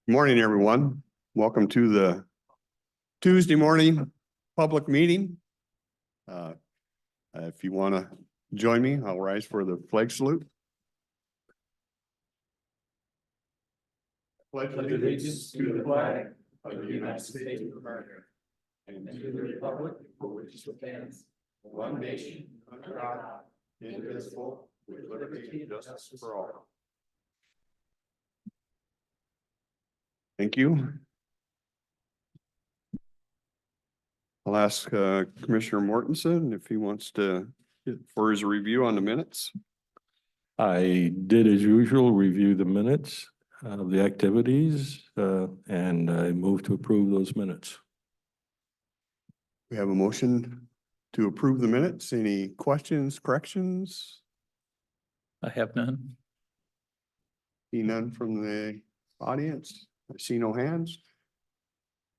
Good morning, everyone. Welcome to the Tuesday morning public meeting. If you want to join me, I'll rise for the flag salute. Pledge allegiance to the flag of the United States of America and to the republic for which it stands, one nation, under God, indivisible, with liberty and justice for all. Thank you. I'll ask Commissioner Mortensen if he wants to, for his review on the minutes. I did, as usual, review the minutes of the activities, and I move to approve those minutes. We have a motion to approve the minutes. Any questions, corrections? I have none. See none from the audience. I see no hands.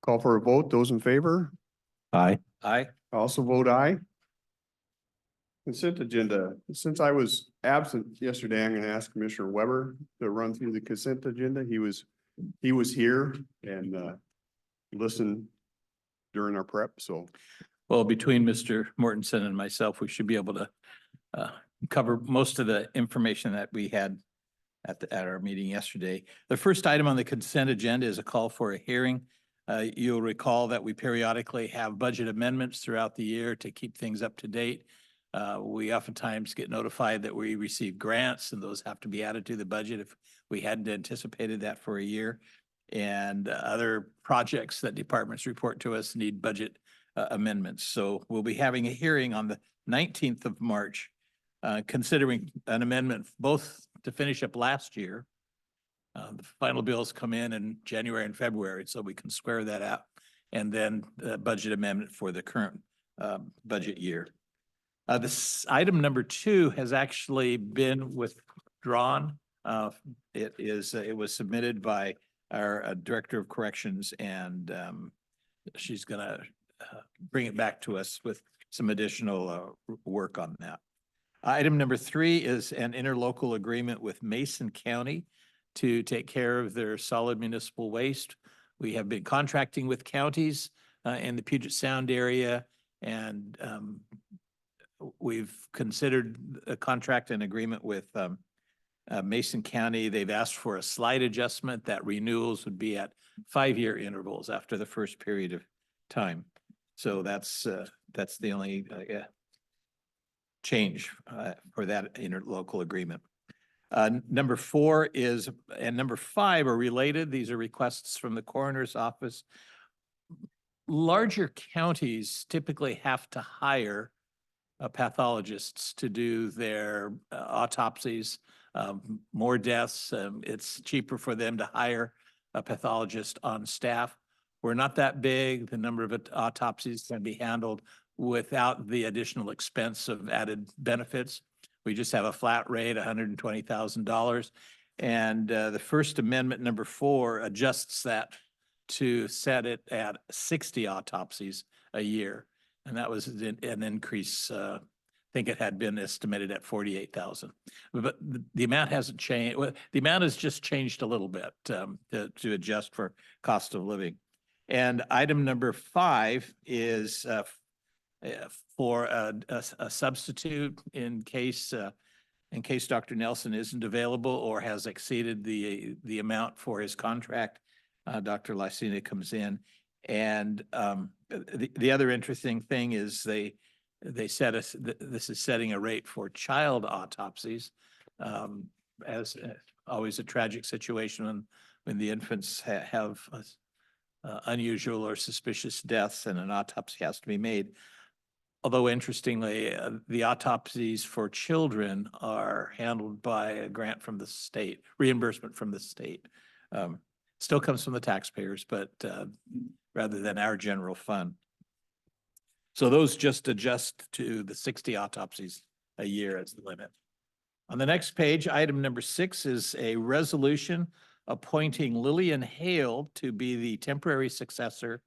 Call for a vote. Those in favor? Aye. Aye. I also vote aye. Consent agenda. Since I was absent yesterday, I'm going to ask Commissioner Weber to run through the consent agenda. He was here and listened during our prep, so. Well, between Mr. Mortensen and myself, we should be able to cover most of the information that we had at our meeting yesterday. The first item on the consent agenda is a call for a hearing. You'll recall that we periodically have budget amendments throughout the year to keep things up to date. We oftentimes get notified that we receive grants and those have to be added to the budget if we hadn't anticipated that for a year. And other projects that departments report to us need budget amendments. So we'll be having a hearing on the 19th of March, considering an amendment both to finish up last year. The final bills come in January and February, so we can square that out. And then the budget amendment for the current budget year. This item number 2 has actually been withdrawn. It was submitted by our Director of Corrections, and she's gonna bring it back to us with some additional work on that. Item number 3 is an interlocal agreement with Mason County to take care of their solid municipal waste. We have been contracting with counties in the Puget Sound area, and we've considered a contract and agreement with Mason County. They've asked for a slight adjustment that renewals would be at 5-year intervals after the first period of time. So that's the only change for that interlocal agreement. Number 4 and number 5 are related. These are requests from the coroner's office. Larger counties typically have to hire pathologists to do their autopsies. More deaths, it's cheaper for them to hire a pathologist on staff. We're not that big. The number of autopsies can be handled without the additional expense of added benefits. We just have a flat rate, $120,000. And the First Amendment, number 4, adjusts that to set it at 60 autopsies a year. And that was an increase. I think it had been estimated at 48,000. But the amount hasn't changed. Well, the amount has just changed a little bit to adjust for cost of living. And item number 5 is for a substitute in case Dr. Nelson isn't available or has exceeded the amount for his contract. Dr. Lysina comes in, and the other interesting thing is they set us. This is setting a rate for child autopsies, as always a tragic situation when the infants have unusual or suspicious deaths and an autopsy has to be made. Although interestingly, the autopsies for children are handled by a grant from the state, reimbursement from the state. Still comes from the taxpayers, but rather than our general fund. So those just adjust to the 60 autopsies a year as the limit. On the next page, item number 6 is a resolution appointing Lillian Hale to be the temporary successor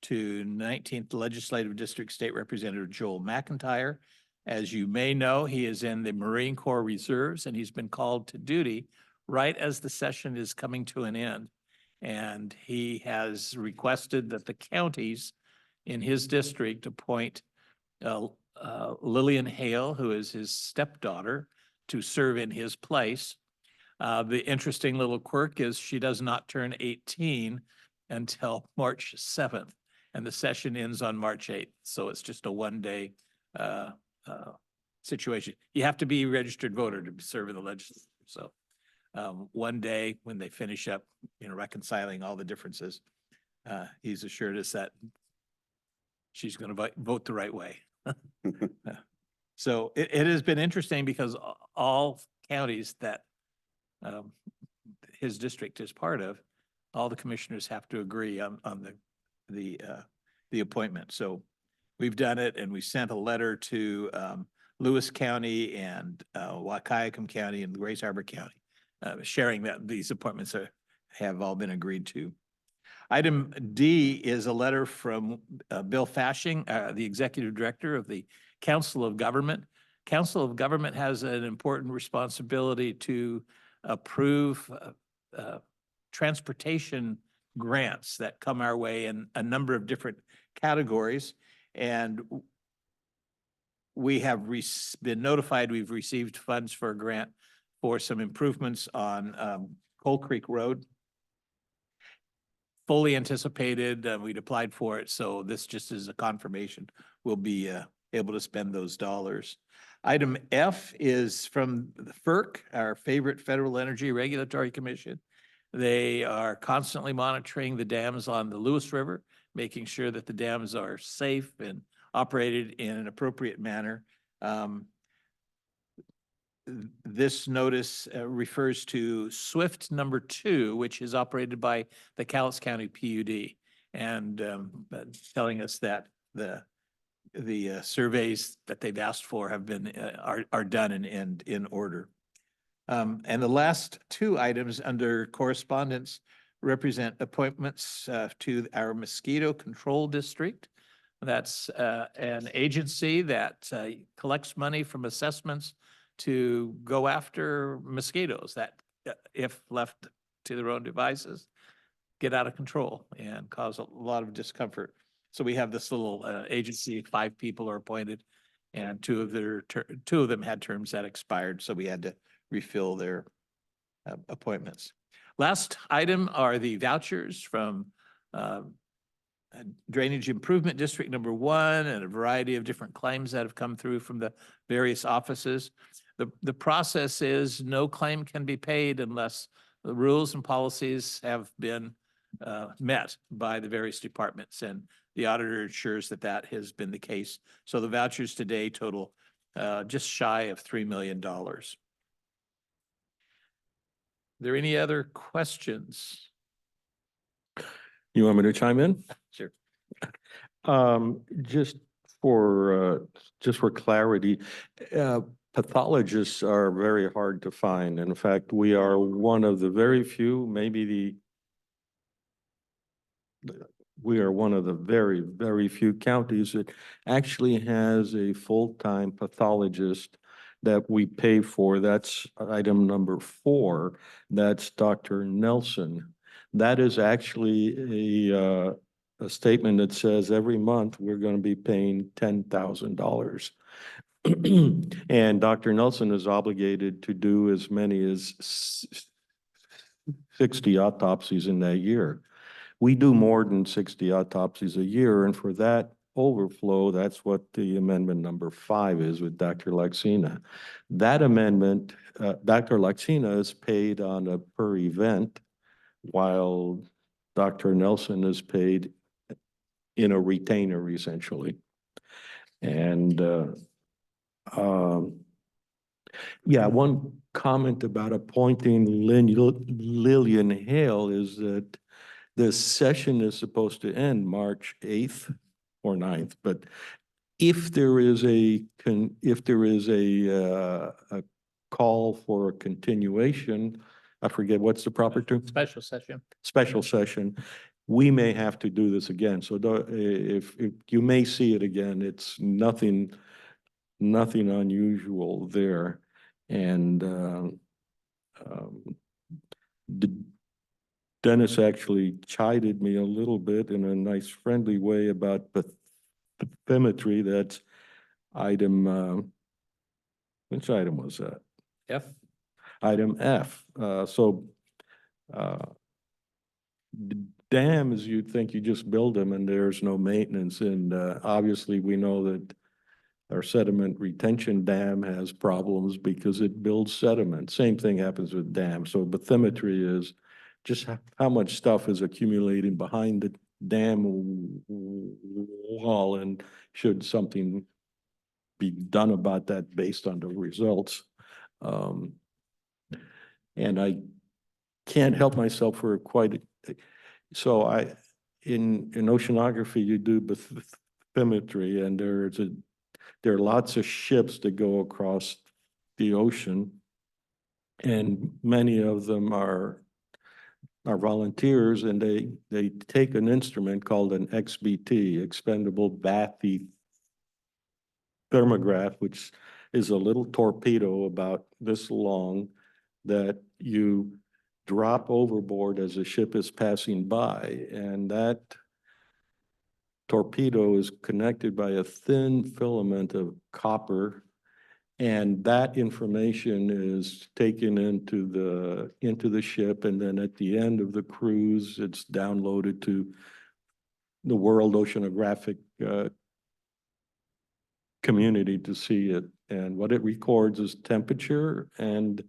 to 19th Legislative District State Representative Joel McIntyre. As you may know, he is in the Marine Corps Reserves, and he's been called to duty right as the session is coming to an end. And he has requested that the counties in his district appoint Lillian Hale, who is his stepdaughter, to serve in his place. The interesting little quirk is she does not turn 18 until March 7th, and the session ends on March 8th. So it's just a one-day situation. You have to be a registered voter to serve in the legislature. So one day when they finish up, reconciling all the differences, he's assured us that she's going to vote the right way. So it has been interesting because all counties that his district is part of, all the commissioners have to agree on the appointment. So we've done it, and we sent a letter to Lewis County and Wahkiakum County and Grace Harbor County, sharing that these appointments have all been agreed to. Item D is a letter from Bill Fashing, the Executive Director of the Council of Government. Council of Government has an important responsibility to approve transportation grants that come our way in a number of different categories. And we have been notified we've received funds for a grant for some improvements on Coal Creek Road. Fully anticipated, we'd applied for it, so this just is a confirmation. We'll be able to spend those dollars. Item F is from the FERC, our favorite Federal Energy Regulatory Commission. They are constantly monitoring the dams on the Lewis River, making sure that the dams are safe and operated in an appropriate manner. This notice refers to SWIFT number 2, which is operated by the Cowlitz County PUD, and telling us that the surveys that they've asked for have been are done and in order. And the last 2 items under correspondence represent appointments to our mosquito control district. That's an agency that collects money from assessments to go after mosquitoes that, if left to their own devices, get out of control and cause a lot of discomfort. So we have this little agency, 5 people are appointed, and 2 of them had terms that expired, so we had to refill their appointments. Last item are the vouchers from Drainage Improvement District number 1 and a variety of different claims that have come through from the various offices. The process is no claim can be paid unless the rules and policies have been met by the various departments, and the auditor ensures that that has been the case. So the vouchers today total just shy of $3 million. Are there any other questions? You want me to chime in? Sure. Just for clarity, pathologists are very hard to find. In fact, we are one of the very few, we are one of the very, very few counties that actually has a full-time pathologist that we pay for. That's item number 4. That's Dr. Nelson. That is actually a statement that says every month we're going to be paying $10,000. And Dr. Nelson is obligated to do as many as 60 autopsies in that year. We do more than 60 autopsies a year, and for that overflow, that's what the amendment number 5 is with Dr. Laxina. That amendment, Dr. Laxina is paid on a per event, while Dr. Nelson is paid in a retainer, essentially. And yeah, one comment about appointing Lillian Hale is that the session is supposed to end March 8th or 9th, but if there is a call for a continuation, I forget what's the proper term? Special session. Special session, we may have to do this again. So if you may see it again, it's nothing unusual there. And Dennis actually chided me a little bit in a nice friendly way about bathymetry. That's item, which item was that? F? Item F. Uh, dams, you'd think you just build them and there's no maintenance. And obviously we know that our sediment retention dam has problems because it builds sediment. Same thing happens with dams. So bathymetry is just how much stuff is accumulating behind the dam wall, and should something be done about that based on the results. And I can't help myself for so in oceanography, you do bathymetry, and there are lots of ships that go across the ocean, and many of them are volunteers, and they take an instrument called an XBT, expendable bathythermograph, which is a little torpedo about this long that you drop overboard as a ship is passing by, and that torpedo is connected by a thin filament of copper, and that information is taken into the ship, and then at the end of the cruise, it's downloaded to the World Oceanographic community to see it. And what it records is temperature and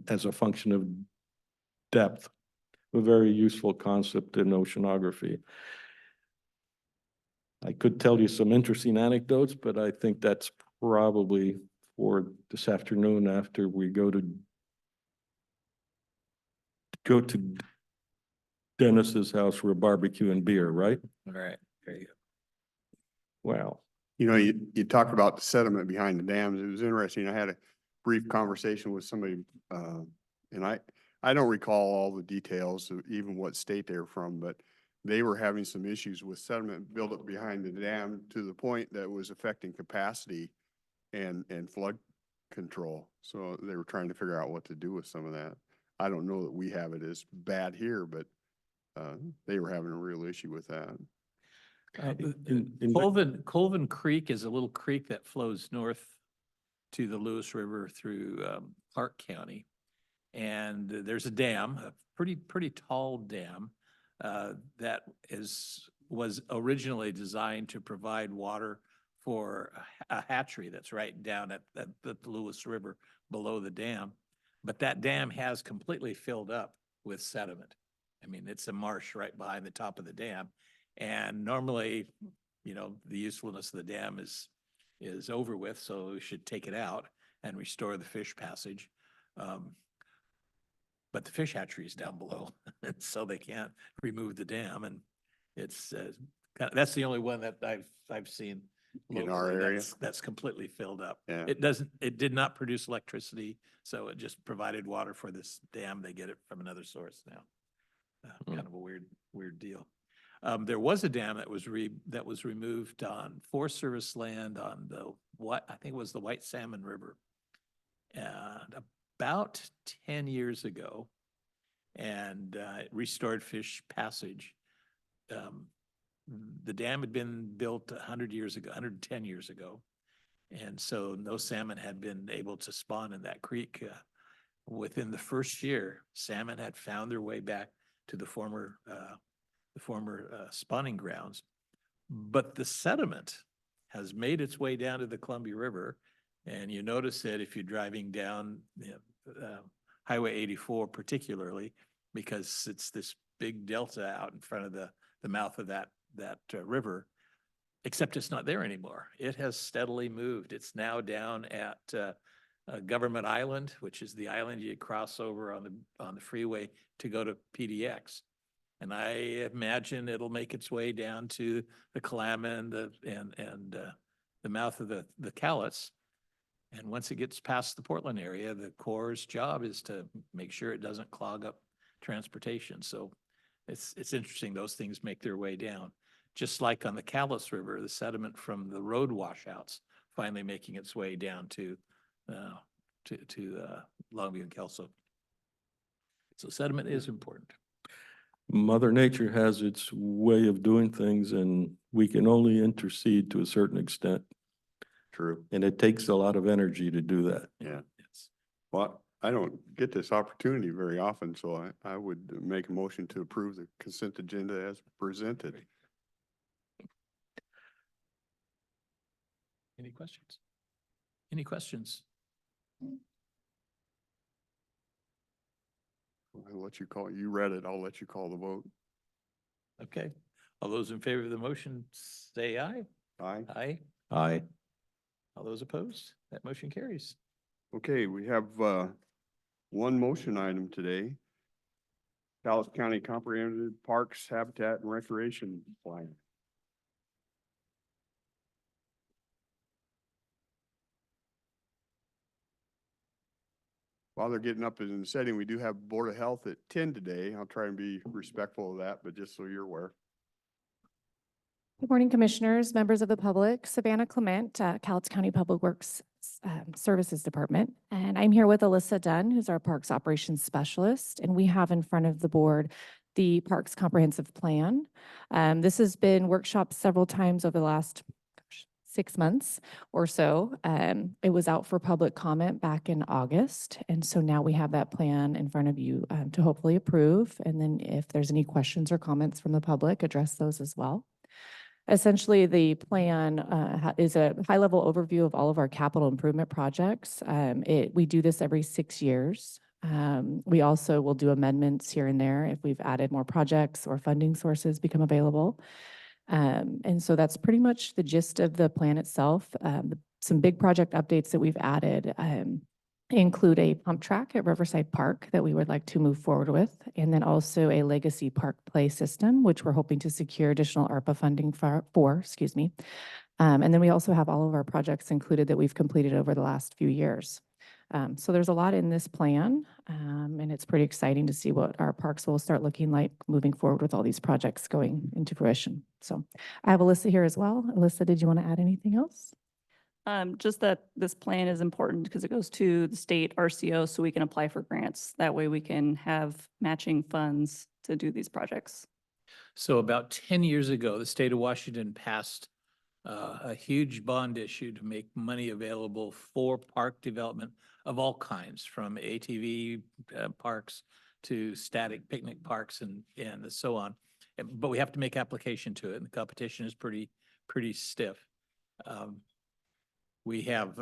as a function of depth, a very useful concept in oceanography. I could tell you some interesting anecdotes, but I think that's probably for this afternoon after we go to Dennis's house for a barbecue and beer, right? All right, there you go. Wow. You know, you talked about the sediment behind the dams. It was interesting. I had a brief conversation with somebody, and I don't recall all the details of even what state they're from, but they were having some issues with sediment buildup behind the dam to the point that was affecting capacity and flood control. So they were trying to figure out what to do with some of that. I don't know that we have it as bad here, but they were having a real issue with that. Colvin Creek is a little creek that flows north to the Lewis River through Clark County. And there's a dam, a pretty tall dam that was originally designed to provide water for a hatchery that's right down at the Lewis River below the dam. But that dam has completely filled up with sediment. I mean, it's a marsh right behind the top of the dam. And normally, you know, the usefulness of the dam is over with, so we should take it out and restore the fish passage. But the fish hatchery is down below, and so they can't remove the dam. And it's that's the only one that I've seen In our locally area? that's completely filled up. Yeah. It did not produce electricity, so it just provided water for this dam. They get it from another source now. Kind of a weird deal. There was a dam that was removed on Forest Service land on I think it was the White Salmon River, and about 10 years ago, and it restored fish passage. The dam had been built 110 years ago, and so no salmon had been able to spawn in that creek. Within the first year, salmon had found their way back to the former spawning grounds, but the sediment has made its way down to the Columbia River, and you notice it if you're driving down Highway 84, particularly because it's this big delta out in front of the mouth of that river. Except it's not there anymore. It has steadily moved. It's now down at Government Island, which is the island you cross over on the freeway to go to PDX. And I imagine it'll make its way down to the Klamath and the mouth of the Cowlitz. And once it gets past the Portland area, the Corps' job is to make sure it doesn't clog up transportation. So it's interesting, those things make their way down. Just like on the Cowlitz River, the sediment from the road washouts finally making its way down to Longview and Kelso. So sediment is important. Mother Nature has its way of doing things and we can only intercede to a certain extent. True. And it takes a lot of energy to do that. Yeah. Yes. Well, I don't get this opportunity very often, so I would make a motion to approve the consent agenda as presented. Any questions? Any questions? I'll let you call, you read it, I'll let you call the vote. Okay. All those in favor of the motion, say aye. Aye. Aye. Aye. All those opposed? That motion carries. Okay, we have, one motion item today. Dallas County Comprehensive Parks Habitat and Recreation Plan. While they're getting up in the setting, we do have Board of Health at 10 today. I'll try and be respectful of that, but just so you're aware. Good morning, Commissioners, members of the public. Savannah Clement, Cowlitz County Public Works Services Department. And I'm here with Alyssa Dunn, who's our Parks Operations Specialist. And we have in front of the board the Parks Comprehensive Plan. This has been workshopped several times over the last 6 months or so. It was out for public comment back in August. And so now we have that plan in front of you to hopefully approve. And then if there's any questions or comments from the public, address those as well. Essentially, the plan is a high-level overview of all of our capital improvement projects. We do this every 6 years. We also will do amendments here and there if we've added more projects or funding sources become available. And so that's pretty much the gist of the plan itself. Some big project updates that we've added include a pump track at Riverside Park that we would like to move forward with, and then also a legacy park play system, which we're hoping to secure additional ARPA funding for, excuse me. And then we also have all of our projects included that we've completed over the last few years. So there's a lot in this plan, and it's pretty exciting to see what our parks will start looking like moving forward with all these projects going into fruition. So I have Alyssa here as well. Alyssa, did you want to add anything else? Just that this plan is important because it goes to the state RCO so we can apply for grants. That way we can have matching funds to do these projects. So about 10 years ago, the state of Washington passed a huge bond issue to make money available for park development of all kinds, from ATV parks to static picnic parks and so on. But we have to make application to it, and the competition is pretty stiff. We have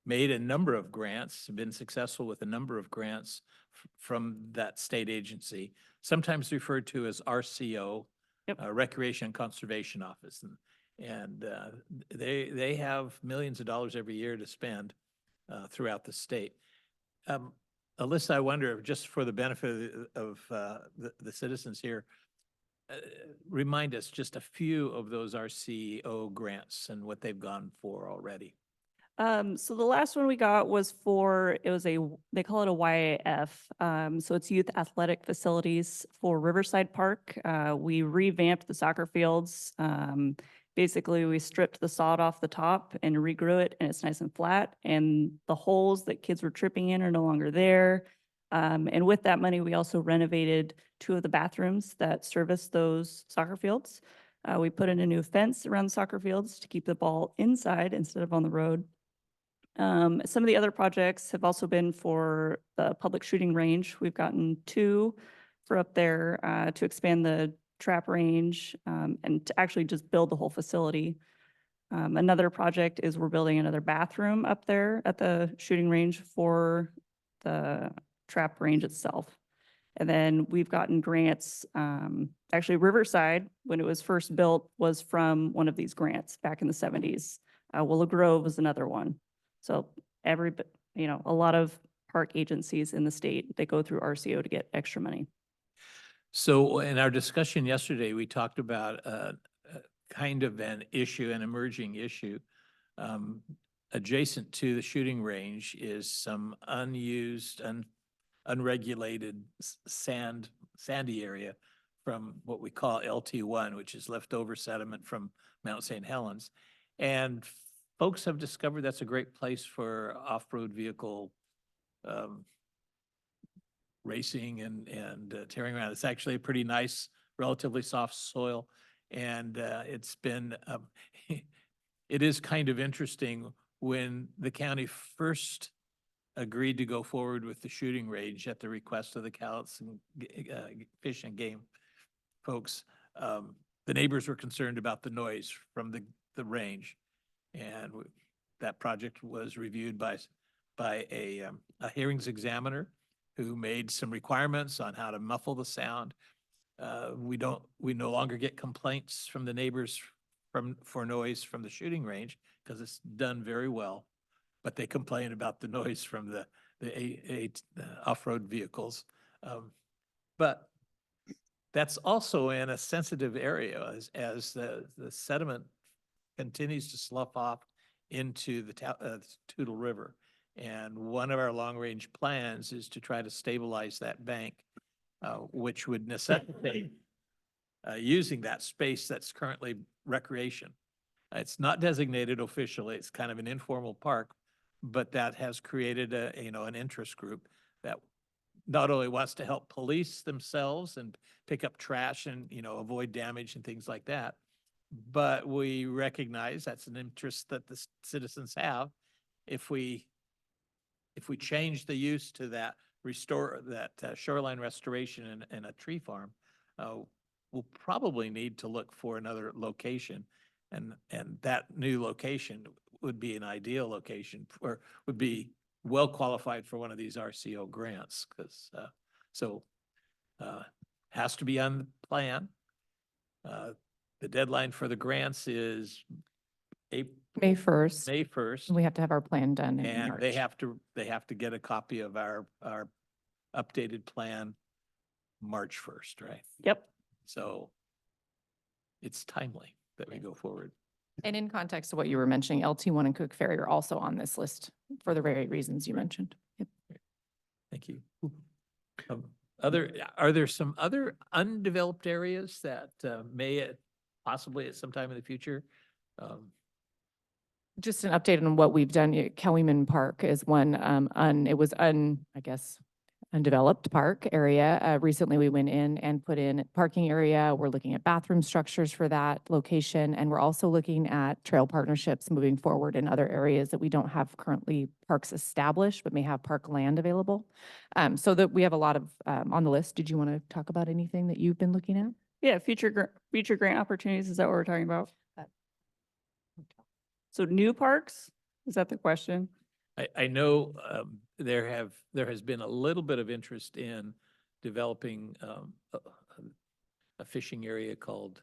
made a number of grants, been successful with a number of grants from that state agency, sometimes referred to as RCO, Yep. Recreation and Conservation Office. And they have millions of dollars every year to spend throughout the state. Alyssa, I wonder, just for the benefit of the citizens here, remind us just a few of those RCO grants and what they've gone for already. So the last one we got was they call it a YAF. So it's youth athletic facilities for Riverside Park. We revamped the soccer fields. Basically, we stripped the sod off the top and regrew it, and it's nice and flat. And the holes that kids were tripping in are no longer there. And with that money, we also renovated 2 of the bathrooms that service those soccer fields. We put in a new fence around the soccer fields to keep the ball inside instead of on the road. Some of the other projects have also been for the public shooting range. We've gotten 2 for up there to expand the trap range and to actually just build the whole facility. Another project is we're building another bathroom up there at the shooting range for the trap range itself. And then we've gotten grants. Actually, Riverside, when it was first built, was from one of these grants back in the 70s. Willow Grove was another one. So a lot of park agencies in the state, they go through RCO to get extra money. So in our discussion yesterday, we talked about kind of an emerging issue. Adjacent to the shooting range is some unused, unregulated sandy area from what we call LT1, which is leftover sediment from Mount St. Helens. And folks have discovered that's a great place for off-road vehicle racing and tearing around. It's actually a pretty nice, relatively soft soil. And it's been, it is kind of interesting when the county first agreed to go forward with the shooting range at the request of the Cowlitz and Fish and Game folks. The neighbors were concerned about the noise from the range. And that project was reviewed by a hearings examiner who made some requirements on how to muffle the sound. We no longer get complaints from the neighbors for noise from the shooting range because it's done very well. But they complain about the noise from the off-road vehicles. But that's also in a sensitive area as the sediment continues to slough off into the Toutle River. And one of our long-range plans is to try to stabilize that bank, which would necessitate using that space that's currently recreation. It's not designated officially. It's kind of an informal park, but that has created an interest group that not only wants to help police themselves and pick up trash and, avoid damage and things like that, but we recognize that's an interest that the citizens have. If we change the use to that shoreline restoration and a tree farm, we'll probably need to look for another location. And that new location would be an ideal location or would be well qualified for one of these RCO grants because, has to be on the plan. The deadline for the grants is May 1st. May 1st. We have to have our plan done in And March. they have to get a copy of our updated plan March 1st, right? Yep. So it's timely that we go forward. And in context to what you were mentioning, LT1 and Cook Ferry are also on this list for the very reasons you mentioned. Yep. Thank you. Are there some other undeveloped areas that may possibly at some time in the future? Just an update on what we've done. Kellyman Park is one, undeveloped park area. Recently, we went in and put in parking area. We're looking at bathroom structures for that location. And we're also looking at trail partnerships moving forward in other areas that we don't have currently parks established, but may have park land available. So that we have a lot of on the list. Did you want to talk about anything that you've been looking at? Yeah, future grant opportunities, is that what we're talking about? So new parks, is that the question? I know there has been a little bit of interest in developing a fishing area called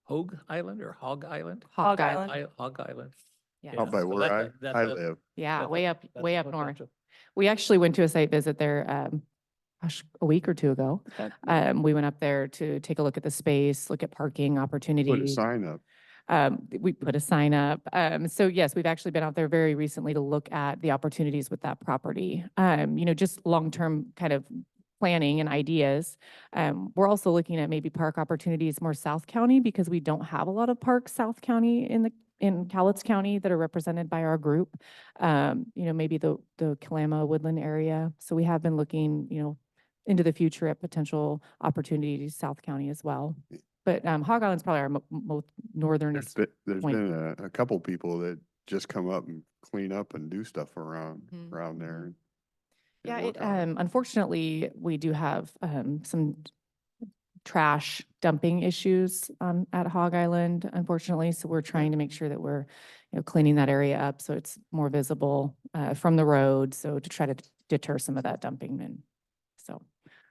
Hog Island or Hog Island? Hog Island. Hog Island. Yeah. Out by so where that's I a- live. Yeah, that's way a- up, that's way a up north. potential. We actually went to a site visit there, a week or two ago. Okay. We went up there to take a look at the space, look at parking Put a opportunities. sign up. We put a sign up. So yes, we've actually been out there very recently to look at the opportunities with that property. Just long-term kind of planning and ideas. We're also looking at maybe park opportunities more South County because we don't have a lot of parks South County in Cowlitz County that are represented by our group. Maybe the Kalama Woodland area. So we have been looking, into the future at potential opportunities South County as well. But Hog Island's probably our most northernest. There's point. been a couple people that just come up and clean up and do stuff around there. and Yeah, work on it. unfortunately, we do have some trash dumping issues at Hog Island, unfortunately. So we're trying to make sure that we're, cleaning that area up so it's more visible from the road. So to try to deter some of that dumping and so.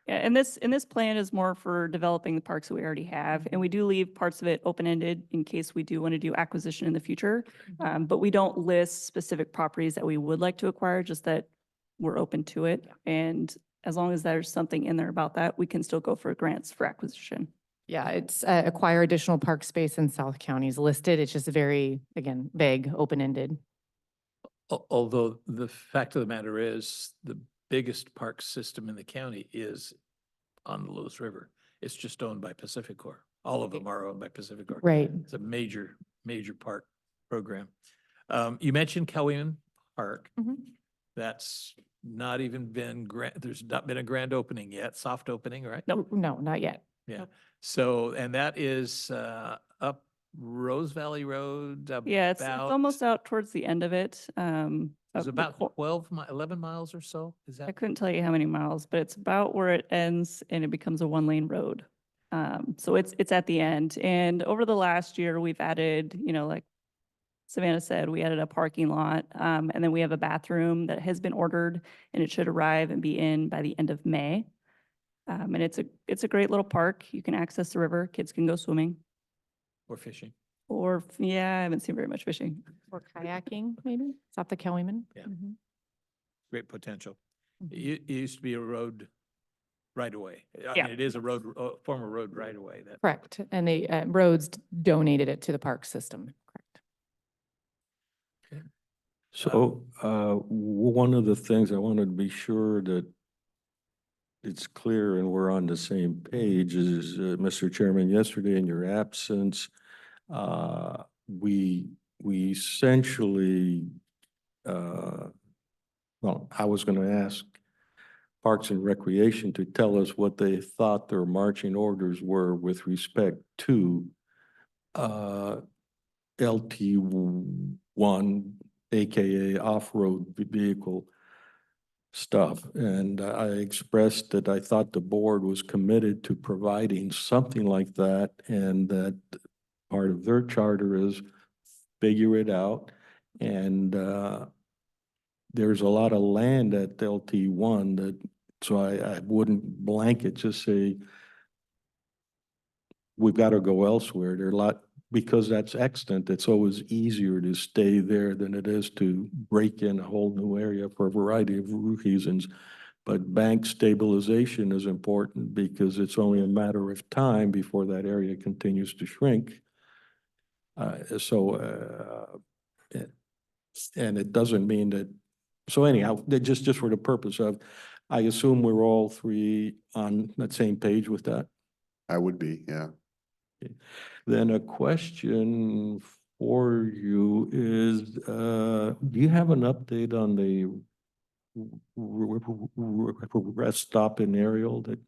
Yeah, and this plan is more for developing the parks that we already have, and we do leave parts of it open-ended in case we do want to do acquisition in the future. But we don't list specific properties that we would like to acquire, just that we're open to it. And as long as there's something in there about that, we can still go for grants for acquisition. Yeah, it's acquire additional park space in South County is listed. It's just very, again, vague, open-ended. Although the fact of the matter is, the biggest park system in the county is on the Lewis River. It's just owned by Pacificor. All of them are owned by Pacificor. Right. It's a major park program. You mentioned Kellyman Park. Mhm. That's not even been there's not been a grand opening yet, soft opening, right? Nope. No, not yet. Yeah. So, and that is up Rose Valley Road. Yeah, it's almost out towards the end of it. It's up the about cor- 11 miles or so. Is I that? couldn't tell you how many miles, but it's about where it ends and it becomes a one-lane road. So it's at the end. And over the last year, we've added, like Savannah said, we added a parking lot, and then we have a bathroom that has been ordered and it should arrive and be in by the end of May. And it's a great little park. You can access the river. Kids can go swimming Or fishing? or, yeah, I haven't seen very much fishing. Or kayaking, maybe? It's off the Kellyman. Yeah. Mhm. Great potential. Mhm. It used to be a road right away. I Yeah. mean, it is a road, former road right away that. Correct. And the roads donated it to the park system. Correct. So, one of the things I wanted to be sure that it's clear and we're on the same page is, Mr. Chairman, yesterday in your absence, we essentially, well, I was going to ask Parks and Recreation to tell us what they thought their marching orders were with respect to LT1, AKA off-road vehicle stuff. And I expressed that I thought the board was committed to providing something like that, and that part of their charter is figure it out. And there's a lot of land at LT1 that, so I wouldn't blanket just say we've got to go elsewhere. There are a lot, because that's extant, it's always easier to stay there than it is to break in a whole new area for a variety of reasons. But bank stabilization is important because it's only a matter of time before that area continues to shrink. And it doesn't mean that, so anyhow, just for the purpose of, I assume we're all three on that same page with that. I would be, yeah. Then a question for you is, do you have an update on the rest stop in Ariel that?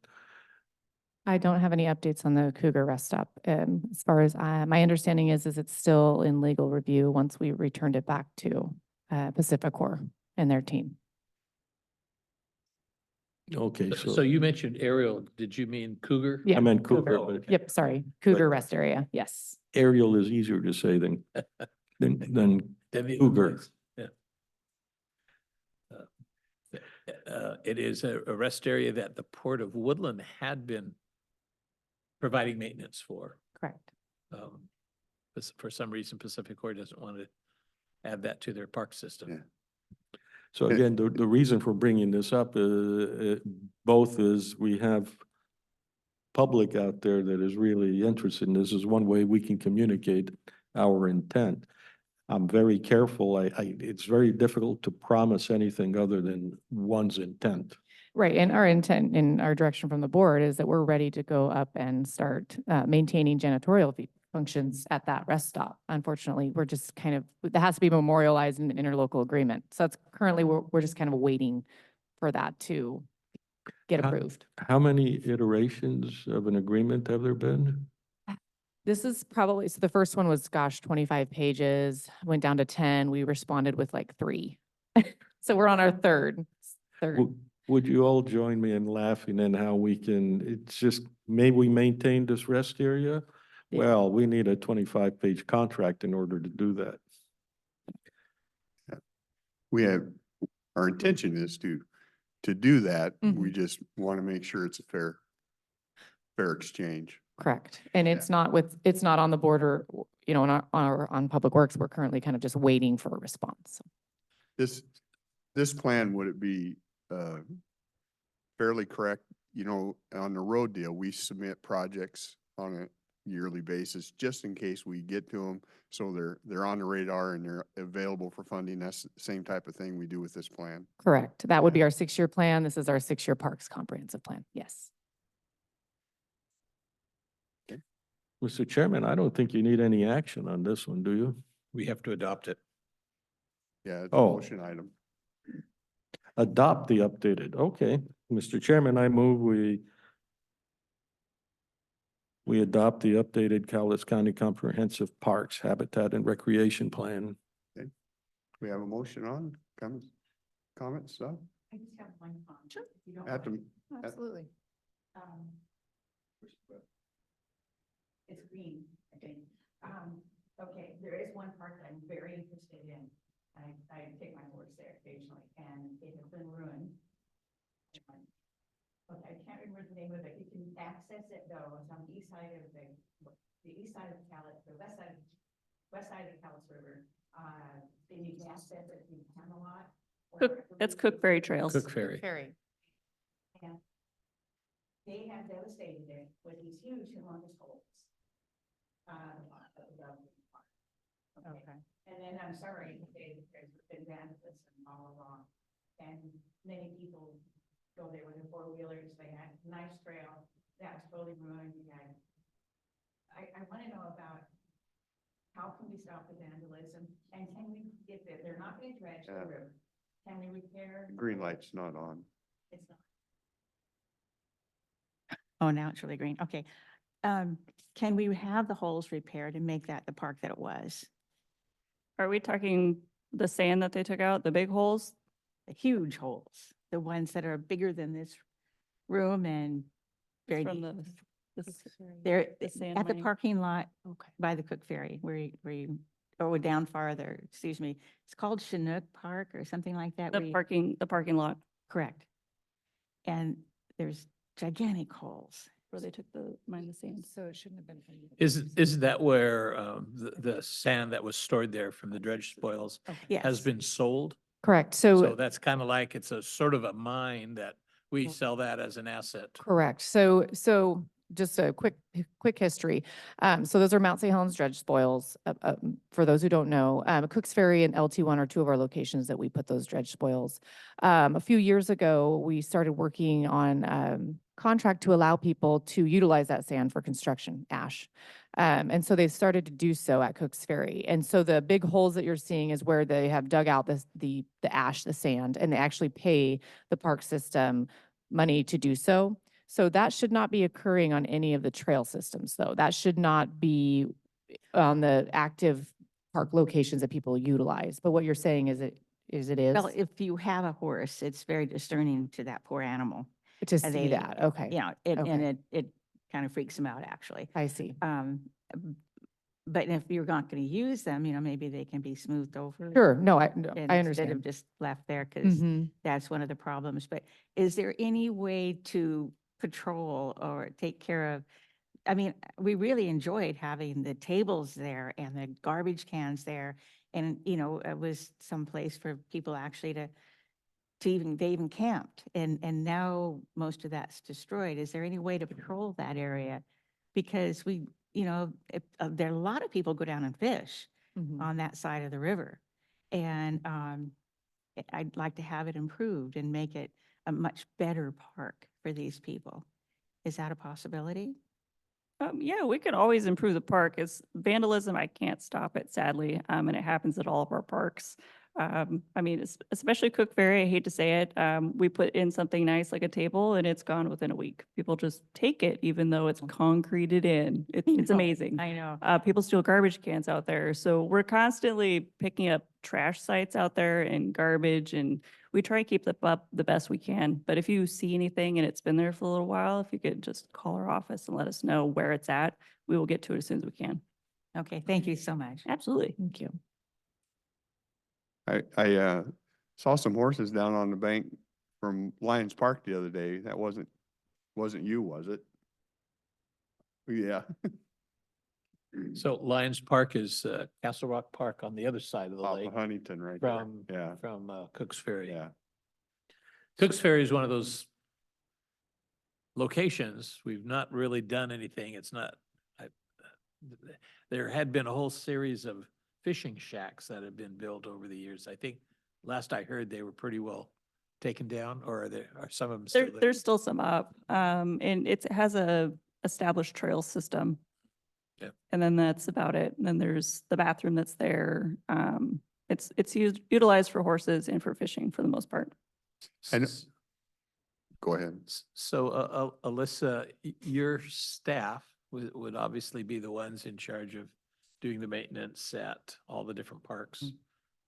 I don't have any updates on the Cougar rest stop. As far as my understanding is it's still in legal review once we returned it back to Pacificor and their team. Okay, So you mentioned Ariel. Did you mean Cougar? Yeah, I meant Cougar, Oh, but okay. Yep, sorry, Cougar rest area. Yes. Ariel is easier to say than Then the other Cougar. place, yeah. It is a rest area that the Port of Woodland had been providing maintenance for. Correct. For some reason, Pacificor doesn't want to add that to their park system. Yeah. So again, the reason for bringing this up, both is we have public out there that is really interested, and this is one way we can communicate our intent. I'm very careful. It's very difficult to promise anything other than one's intent. Right, and our intent and our direction from the board is that we're ready to go up and start maintaining janitorial functions at that rest stop. Unfortunately, we're just kind of, that has to be memorialized in an interlocal agreement. So that's currently, we're just kind of waiting for that to get How- approved. How many iterations of an agreement have there been? This is probably, so the first one was, gosh, 25 pages, went down to 10. We responded with like 3. So we're on our third. Would you all join me in laughing and how we can, it's just, may we maintain this rest area? Yeah. Well, we need a 25-page contract in order to do that. Our intention is to do that. We Mhm. just want to make sure it's a fair exchange. Correct. And it's not on the border, on Public Works. We're currently kind of just waiting for a response. This plan, would it be fairly correct? On the road deal, we submit projects on a yearly basis, just in case we get to them. So they're on the radar and they're available for funding. That's the same type of thing we do with this plan. Correct. That would be our 6-year plan. This is our 6-year Parks Comprehensive Plan. Yes. Mr. Chairman, I don't think you need any action on this one, do you? We have to adopt it. Yeah, it's a Oh. motion item. adopt the updated, okay. Mr. Chairman, I move we adopt the updated Cowlitz County Comprehensive Parks Habitat and Recreation Plan. We have a motion on, comments, so? I just have one comment. Sure. If you don't At the, mind. Absolutely. Um, It's green, I think. Okay, there is one park that I'm very interested in. I take my horse there occasionally, and it has been ruined. Okay, I can't remember the name of it. You can access it though. It's on the east side of the east side of Cowlitz, the west side of the Cowlitz River. And you can access it through Camelot. That's Cook Ferry Trails. Cook Ferry. And they have devastated it with these huge humongous holes. Okay. And then I'm sorry, there's been vandalism all along. And many people go there with their four-wheelers, they had a nice trail, that's totally ruined. I want to know about how can we stop the vandalism? And can we get there? They're not going to dredge the Yeah. river. Can we repair? green light's not on. It's not. Oh, now it's really green. Okay. Can we have the holes repaired and make that the park that it was? Are we talking the sand that they took out, the big holes? The huge holes, the ones that are bigger than this room and very From deep. this- They're the sand at the mining? parking lot Okay. by the Cook Ferry or down farther, excuse me. It's called Chinook Park or something like that. The parking lot Correct. And there's gigantic holes. where they took the sand. So it shouldn't have been. Isn't that where the sand that was stored there from the dredge spoils has Yes. been sold? Correct. So that's kind of like, it's a sort of a mine that we sell that as an asset. Correct. So just a quick history. So those are Mount St. Helens dredge spoils. For those who don't know, Cooks Ferry and LT1 are two of our locations that we put those dredge spoils. A few years ago, we started working on contract to allow people to utilize that sand for construction ash. And so they've started to do so at Cooks Ferry. And so the big holes that you're seeing is where they have dug out the ash, the sand, and they actually pay the park system money to do so. So that should not be occurring on any of the trail systems, though. That should not be on the active park locations that people utilize. But what you're saying is it is. Well, if you have a horse, it's very discerning to that poor animal. To see they- that, okay. You know, and Okay. it kind of freaks them out, actually. I see. But if you're not going to use them, you know, maybe they can be smoothed over. Sure, no, I Instead understand. of just left there, because Mhm. that's one of the problems. But is there any way to patrol or take care of? I mean, we really enjoyed having the tables there and the garbage cans there. And, you know, it was someplace for people actually to they even camped. And now most of that's destroyed. Is there any way to patrol that area? Because we, you know, there are a lot of people go down and fish Mhm. on that side of the river. And I'd like to have it improved and make it a much better park for these people. Is that a possibility? Yeah, we could always improve the park. It's vandalism. I can't stop it, sadly. And it happens at all of our parks. I mean, especially Cook Ferry, I hate to say it. We put in something nice like a table and it's gone within a week. People just take it even though it's concreted in. It's know, amazing. I know. People steal garbage cans out there. So we're constantly picking up trash sites out there and garbage, and we try to keep them up the best we can. But if you see anything and it's been there for a little while, if you could just call our office and let us know where it's at, we will get to it as soon as we can. Okay, thank you so much. Absolutely. Thank you. I saw some horses down on the bank from Lions Park the other day. That wasn't you, was it? Yeah. So Lions Park is Castle Rock Park on the other side of the Off lake of Huntington right there. from, Yeah, from Cooks Ferry. yeah. Cooks Ferry is one of those locations. We've not really done anything. It's not, there had been a whole series of fishing shacks that have been built over the years. I think last I heard, they were pretty well taken down, or are some of them still there? There's still some up, and it has a established trail system. Yep. And then that's about it. And then there's the bathroom that's there. It's utilized for horses and for fishing for the most part. And- S- Go ahead. So, Alyssa, your staff would obviously be the ones in charge of doing the maintenance at all the different parks,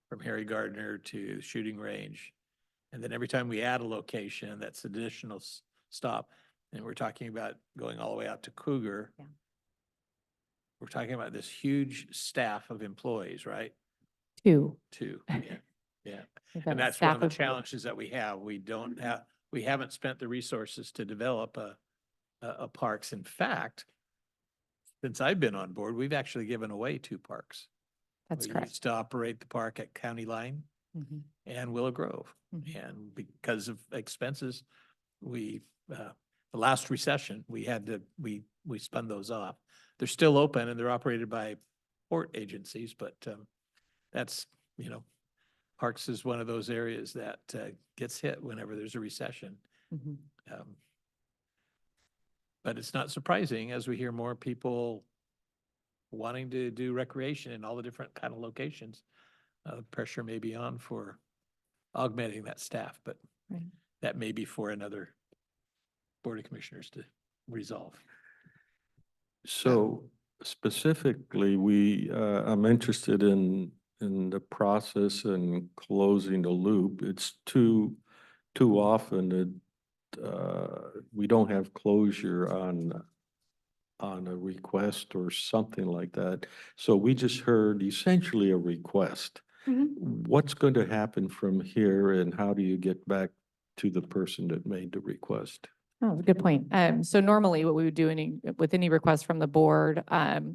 from Harry Gardner to shooting range. And then every time we add a location, that's additional stop. And we're talking about going all the way out to Cougar. Yeah. We're talking about this huge staff of employees, right? Two. Two, yeah, yeah. We've got And a that's one staff of the of- challenges that we have. We haven't spent the resources to develop a parks. In fact, since I've been on board, we've actually given away 2 parks. That's We correct. used to operate the park at County Line Mhm. and Willow Grove. Mhm. And because of expenses, the last recession, we spun those off. They're still open and they're operated by port agencies, but that's, parks is one of those areas that gets hit whenever there's a recession. Mhm. Um, But it's not surprising as we hear more people wanting to do recreation in all the different kind of locations. Pressure may be on for augmenting that staff, but Right. that may be for another Board of Commissioners to resolve. So specifically, I'm interested in the process and closing the loop. It's too often that, we don't have closure on a request or something like that. So we just heard essentially a request. Mhm. What's going to happen from here and how do you get back to the person that made the request? Oh, good point. So normally what we would do with any request from the board,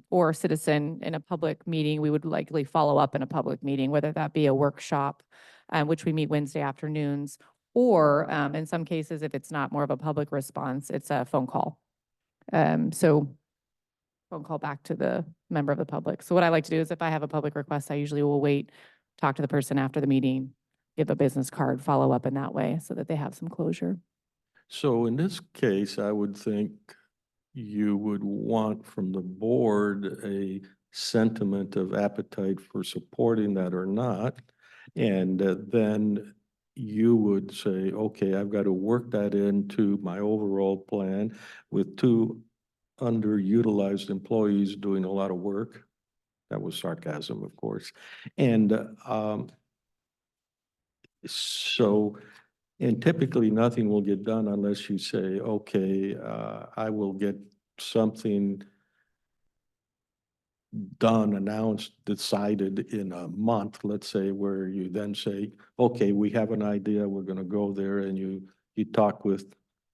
or citizen in a public meeting, we would likely follow up in a public meeting, whether that be a workshop, which we meet Wednesday afternoons, or, in some cases, if it's not more of a public response, it's a phone call. So phone call back to the member of the public. So what I like to do is if I have a public request, I usually will wait, talk to the person after the meeting, give a business card, follow up in that way so that they have some closure. So in this case, I would think you would want from the board a sentiment of appetite for supporting that or not. And then you would say, okay, I've got to work that into my overall plan with 2 underutilized employees doing a lot of work. That was sarcasm, of course. And so, and typically nothing will get done unless you say, okay, I will get something done, announced, decided in a month, let's say, where you then say, okay, we have an idea, we're gonna go there, and you talk with,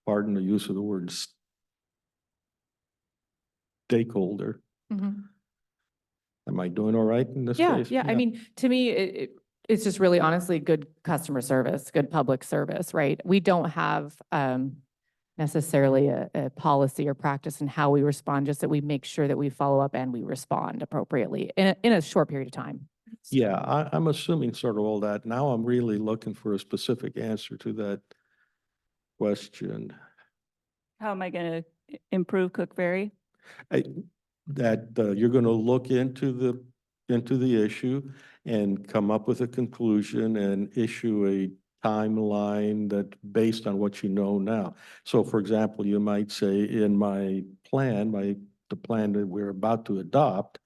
pardon the use of the word stakeholder. Mhm. Am I doing all right in this Yeah, case? yeah. I mean, to me, it's just really honestly good customer service, good public service, right? We don't have necessarily a policy or practice in how we respond, just that we make sure that we follow up and we respond appropriately in a short period of time. Yeah, I'm assuming sort of all that. Now I'm really looking for a specific answer to that question. How am I going to improve Cook Ferry? That you're going to look into the issue and come up with a conclusion and issue a timeline that based on what you know now. So for example, you might say in my plan, the plan that we're about to adopt,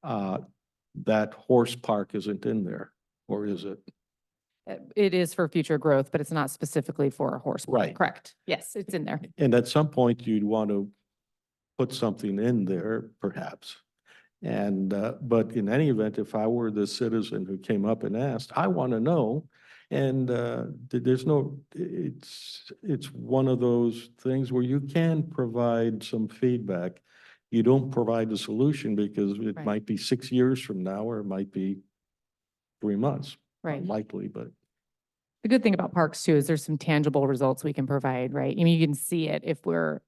that horse park isn't in there, or is it? It is for future growth, but it's not specifically for a horse park. Right. Correct. Yes, it's in there. And at some point, you'd want to put something in there, perhaps. And, but in any event, if I were the citizen who came up and asked, I want to know. And there's no, it's one of those things where you can provide some feedback. You don't provide a solution because it Right. might be 6 years from now, or it might be 3 months. Right. Likely, but. The good thing about parks too is there's some tangible results we can provide, right? I mean, you can see it if we're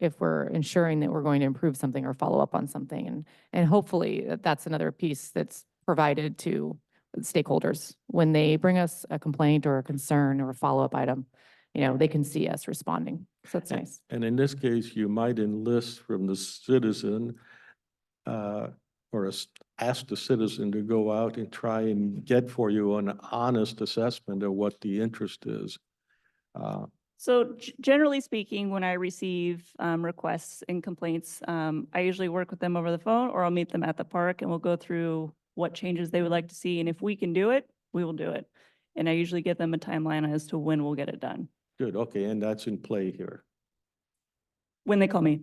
ensuring that we're going to improve something or follow up on something. And hopefully that's another piece that's provided to stakeholders. When they bring us a complaint or a concern or a follow-up item, they can see us responding. So that's nice. And in this case, you might enlist from the citizen, or ask the citizen to go out and try and get for you an honest assessment of what the interest is. So generally speaking, when I receive requests and complaints, I usually work with them over the phone or I'll meet them at the park and we'll go through what changes they would like to see. And if we can do it, we will do it. And I usually give them a timeline as to when we'll get it done, Good, okay, and that's in play here. when they call me.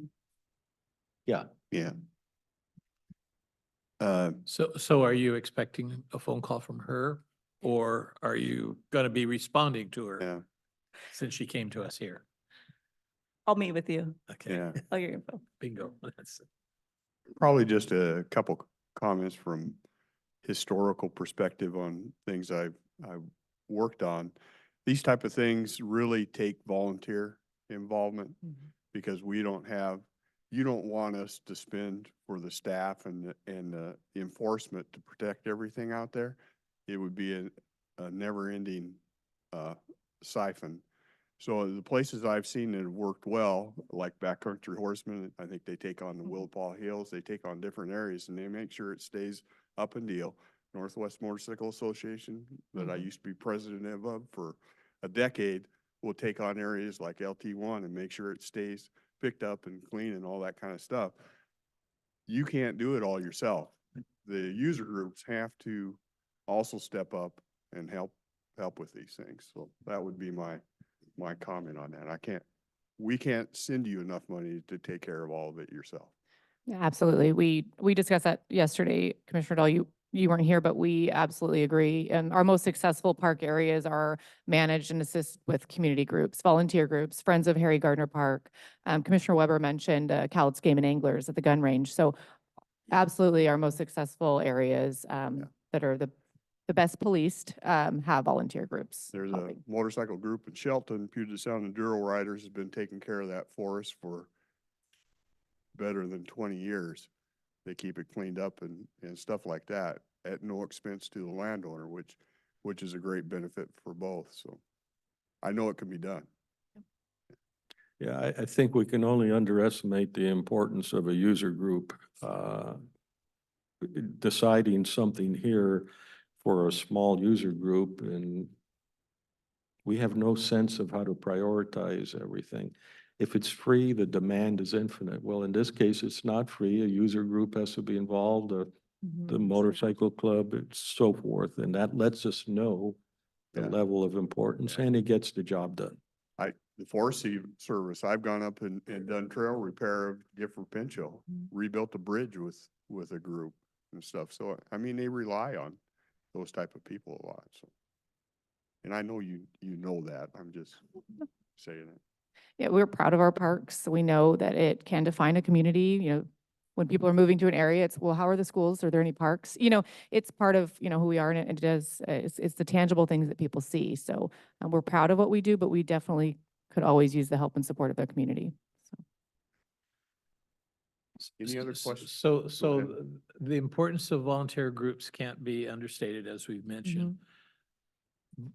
Yeah, Yeah. So are you expecting a phone call from her? Or are you going to be responding to her Yeah, since she came to us here? I'll meet with you. Okay, yeah. I'll get your info. bingo. That's- Probably just a couple comments from historical perspective on things I've worked on. These type of things really take volunteer involvement because we don't have, you don't want us to spend for the staff and the enforcement to protect everything out there. It would be a never-ending siphon. So the places I've seen that have worked well, like Backcountry Horsemen, I think they take on the Willpaw Hills, they take on different areas and they make sure it stays up and deal. Northwest Motorcycle Association, that I used to be president of for a decade, will take on areas like LT1 and make sure it stays picked up and clean and all that kind of stuff. You can't do it all yourself. The user groups have to also step up and help with these things. So that would be my comment on that. We can't send you enough money to take care of all of it yourself. Yeah, absolutely. We discussed that yesterday, Commissioner Dahl, you weren't here, but we absolutely agree. And our most successful park areas are managed and assist with community groups, volunteer groups, Friends of Harry Gardner Park. Commissioner Weber mentioned Cowlitz Game and Anglers at the gun range. So absolutely our most successful areas that are the best policed have volunteer groups. There's a helping. motorcycle group in Shelton, Puget Sound Enduro Riders has been taking care of that for us for better than 20 years. They keep it cleaned up and stuff like that at no expense to the landowner, which is a great benefit for both. So I know it can be done. yeah, I think we can only underestimate the importance of a user group deciding something here for a small user group, and we have no sense of how to prioritize everything. If it's free, the demand is infinite. Well, in this case, it's not free. A user group has to be involved, the motorcycle club, and so forth, and that lets us know the Yeah. level of importance, and it gets the job done. The Forest Service, I've gone up and done trail repair of Gifford Pinchot, rebuilt a bridge with a group and stuff. So, I mean, they rely on those type of people a lot, so. And I know you know that, I'm just saying it. Yeah, we're proud of our parks. We know that it can define a community, when people are moving to an area, it's, well, how are the schools? Are there any parks? It's part of, who we are, and it does, it's the tangible things that people see. So we're proud of what we do, but we definitely could always use the help and support of the community. Any other questions? So, ahead. the importance of volunteer groups can't be understated, as we've mentioned.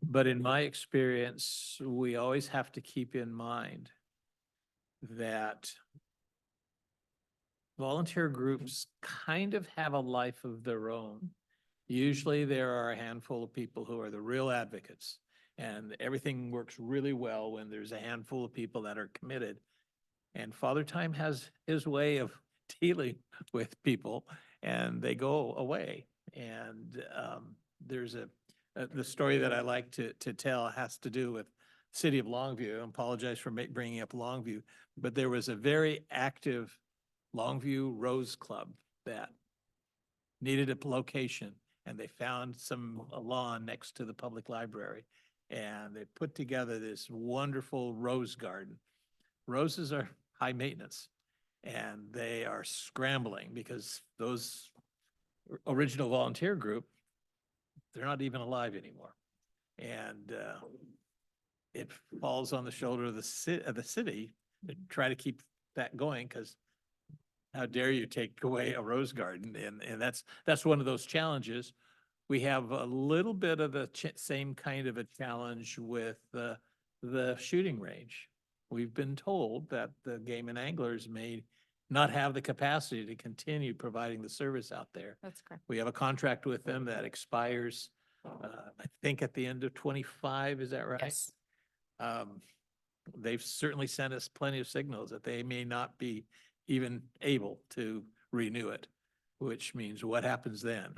But in my experience, we always have to keep in mind that volunteer groups kind of have a life of their own. Usually there are a handful of people who are the real advocates, and everything works really well when there's a handful of people that are committed. And Father Time has his way of dealing with people, and they go away. And there's the story that I like to tell has to do with City of Longview. I apologize for bringing up Longview, but there was a very active Longview Rose Club that needed a location, and they found a lawn next to the public library, and they put together this wonderful rose garden. Roses are high maintenance, and they are scrambling because those original volunteer group, they're not even alive anymore. And it falls on the shoulder of the city to try to keep that going, because how dare you take away a rose garden? And that's one of those challenges. We have a little bit of the same kind of a challenge with the shooting range. We've been told that the Game and Anglers may not have the capacity to continue providing the service out there. That's correct. We have a contract with them that expires, I think at the end of 25, is that right? Yes. they've certainly sent us plenty of signals that they may not be even able to renew it, which means what happens then?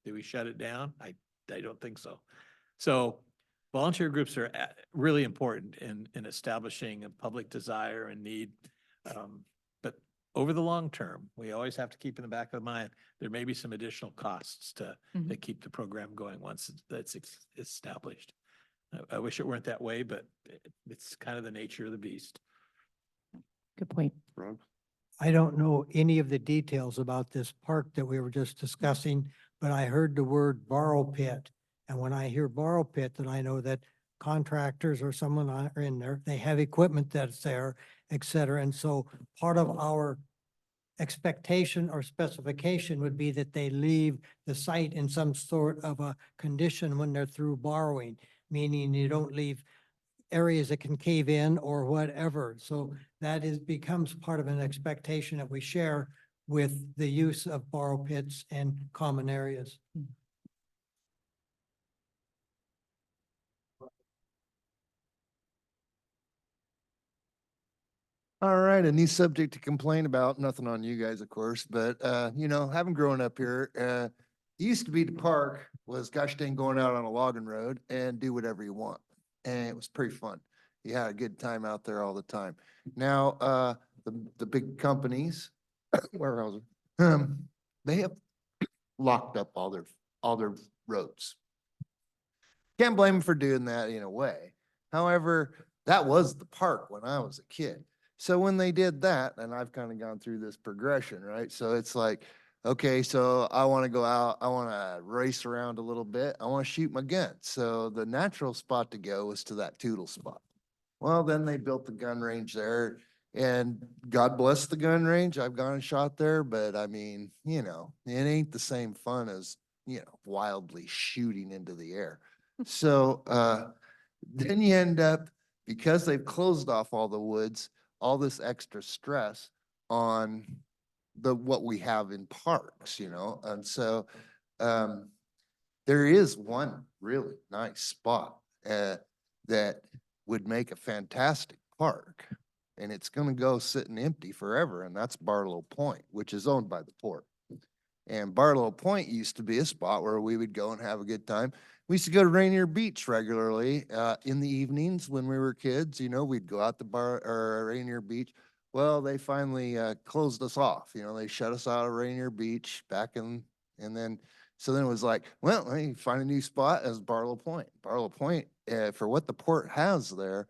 Do we shut it down? I don't think so. So volunteer groups are really important in establishing a public desire and need. But over the long term, we always have to keep in the back of the mind, there may be some additional costs to Mhm. keep the program going once that's established. I wish it weren't that way, but it's kind of the nature of the beast. Good point. Ron? I don't know any of the details about this park that we were just discussing, but I heard the word borrow pit. And when I hear borrow pit, then I know that contractors or someone are in there, they have equipment that's there, et cetera. And so part of our expectation or specification would be that they leave the site in some sort of a condition when they're through borrowing, meaning you don't leave areas that can cave in or whatever. So that becomes part of an expectation that we share with the use of borrow pits and common areas. All right, a new subject to complain about, nothing on you guys, of course, but, you know, having grown up here, it used to be the park was gosh dang going out on a logging road and do whatever you want. And it was pretty fun. You had a good time out there all the time. Now, the big companies, Weyerhaeuser, they have locked up all their roads. Can't blame them for doing that in a way. However, that was the park when I was a kid. So when they did that, and I've kind of gone through this progression, right? So it's like, okay, so I want to go out, I want to race around a little bit, I want to shoot my gun. So the natural spot to go was to that Tootle spot. Well, then they built the gun range there, and God bless the gun range. I've gone and shot there, but I mean, you know, it ain't the same fun as, you know, wildly shooting into the air. So then you end up, because they've closed off all the woods, all this extra stress on what we have in parks, you know? And so there is one really nice spot that would make a fantastic park, and it's gonna go sitting empty forever, and that's Barlow Point, which is owned by the port. And Barlow Point used to be a spot where we would go and have a good time. We used to go to Rainier Beach regularly in the evenings when we were kids. You know, we'd go out to Rainier Beach. Well, they finally closed us off. You know, they shut us out of Rainier Beach and then so then it was like, well, let me find a new spot as Barlow Point. Barlow Point, for what the port has there,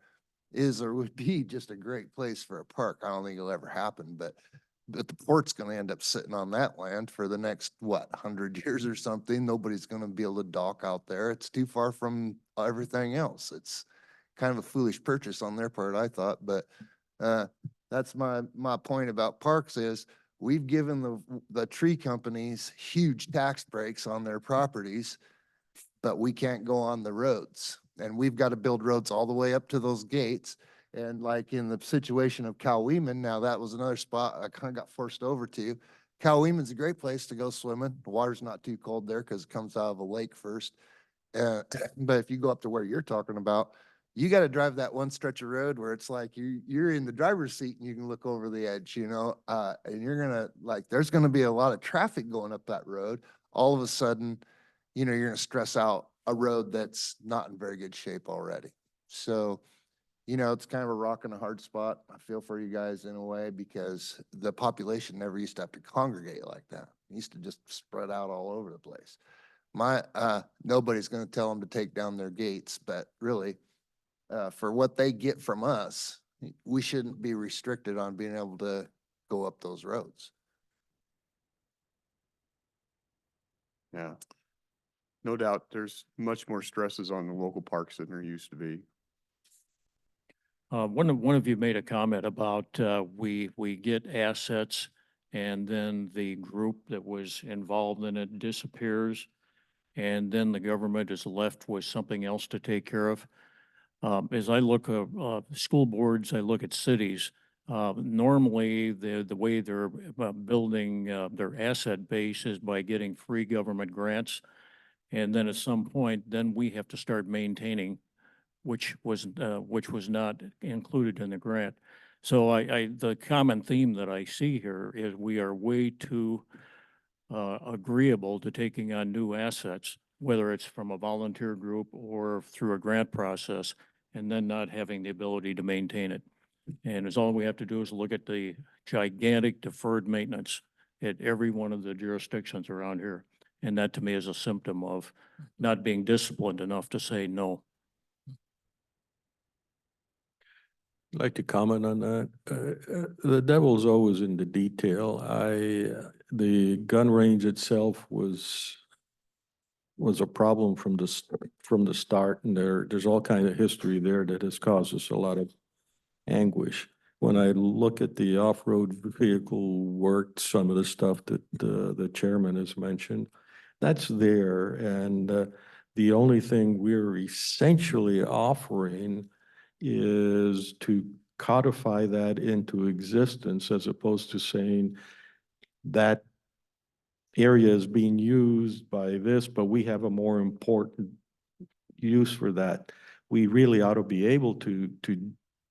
is or would be just a great place for a park. I don't think it'll ever happen, but the port's gonna end up sitting on that land for the next, 100 years or something. Nobody's gonna be able to dock out there. It's too far from everything else. It's kind of a foolish purchase on their part, I thought, but that's my point about parks is we've given the tree companies huge tax breaks on their properties, but we can't go on the roads. And we've got to build roads all the way up to those gates. And like in the situation of Cowweeman, now that was another spot I kind of got forced over to. Cowweeman's a great place to go swimming. The water's not too cold there because it comes out of a lake first. But if you go up to where you're talking about, you got to drive that one stretch of road where it's like you're in the driver's seat and you can look over the edge, you know, and you're gonna there's gonna be a lot of traffic going up that road. All of a sudden, you know, you're gonna stress out a road that's not in very good shape already. So, you know, it's kind of a rock and a hard spot. I feel for you guys in a way because the population never used to have to congregate like that. It used to just spread out all over the place. Nobody's gonna tell them to take down their gates, but really, for what they get from us, we shouldn't be restricted on being able to go up those roads. Yeah. No doubt, there's much more stresses on the local parks than there used to be. One of you made a comment about, we get assets and then the group that was involved in it disappears. And then the government is left with something else to take care of. As I look at, school boards, I look at cities, normally the way they're building, their asset base is by getting free government grants. And then at some point, then we have to start maintaining which was not included in the grant. So the common theme that I see here is we are way too agreeable to taking on new assets, whether it's from a volunteer group or through a grant process, and then not having the ability to maintain it. And it's all we have to do is look at the gigantic deferred maintenance at every one of the jurisdictions around here. And that to me is a symptom of not being disciplined enough to say no. I'd like to comment on that. The devil's always in the detail. The gun range itself was a problem from the start, and there's all kind of history there that has caused us a lot of anguish. When I look at the off-road vehicle work, some of the stuff that the chairman has mentioned, that's there, and the only thing we're essentially offering is to codify that into existence as opposed to saying that area is being used by this, but we have a more important use for that. We really ought to be able to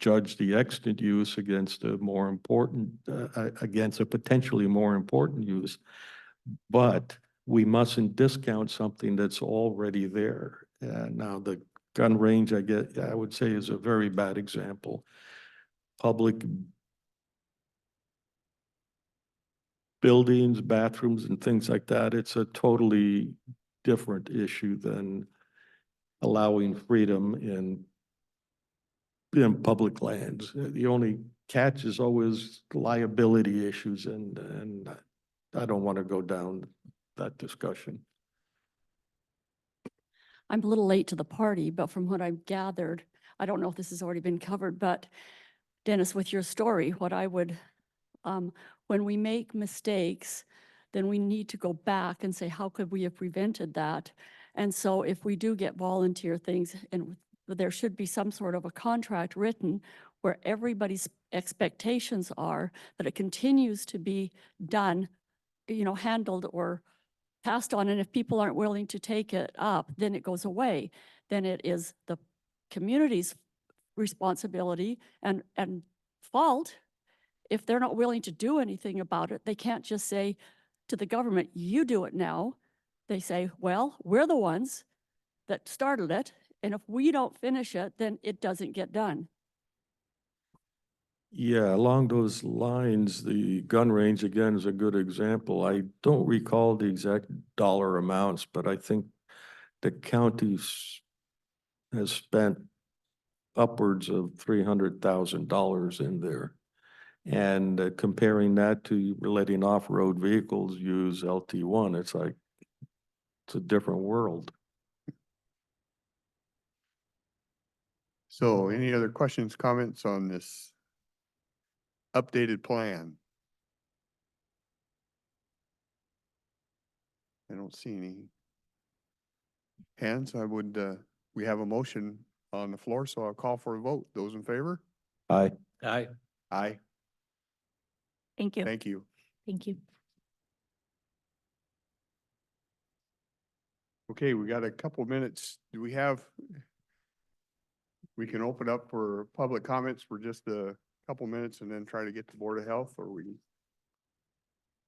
judge the extant use against a more important, against a potentially more important use. But we mustn't discount something that's already there. Now, the gun range, I would say, is a very bad example. Public buildings, bathrooms, and things like that, it's a totally different issue than allowing freedom in public lands. The only catch is always liability issues, and I don't want to go down that discussion. I'm a little late to the party, but from what I've gathered, I don't know if this has already been covered, but Dennis, with your story, what I would, when we make mistakes, then we need to go back and say, how could we have prevented that? And so if we do get volunteer things, and there should be some sort of a contract written where everybody's expectations are that it continues to be done, handled or passed on. And if people aren't willing to take it up, then it goes away. Then it is the community's responsibility and fault. If they're not willing to do anything about it, they can't just say to the government, you do it now. They say, well, we're the ones that started it. And if we don't finish it, then it doesn't get done. Yeah, along those lines, the gun range again is a good example. I don't recall the exact dollar amounts, but I think the county has spent upwards of $300,000 in there. And comparing that to letting off-road vehicles use LT1, it's a different world. So any other questions, comments on this updated plan? I don't see any hands. We have a motion on the floor, so I'll call for a vote. Those in favor? Aye. Aye. Aye. Thank you. Thank you. Thank you. Okay, we got a couple minutes. We can open up for public comments for just a couple minutes and then try to get to Board of Health, or if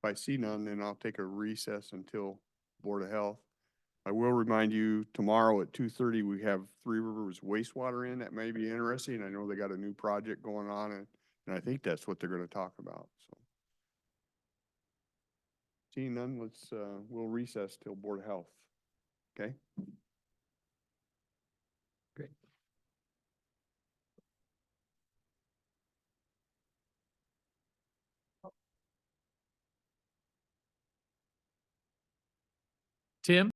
I see none, then I'll take a recess until Board of Health. I will remind you, tomorrow at 2:30, we have Three Rivers wastewater in. That may be interesting. I know they got a new project going on, and I think that's what they're gonna talk about, so. Seeing none, we'll recess till Board of Health. Okay? Great. Tim?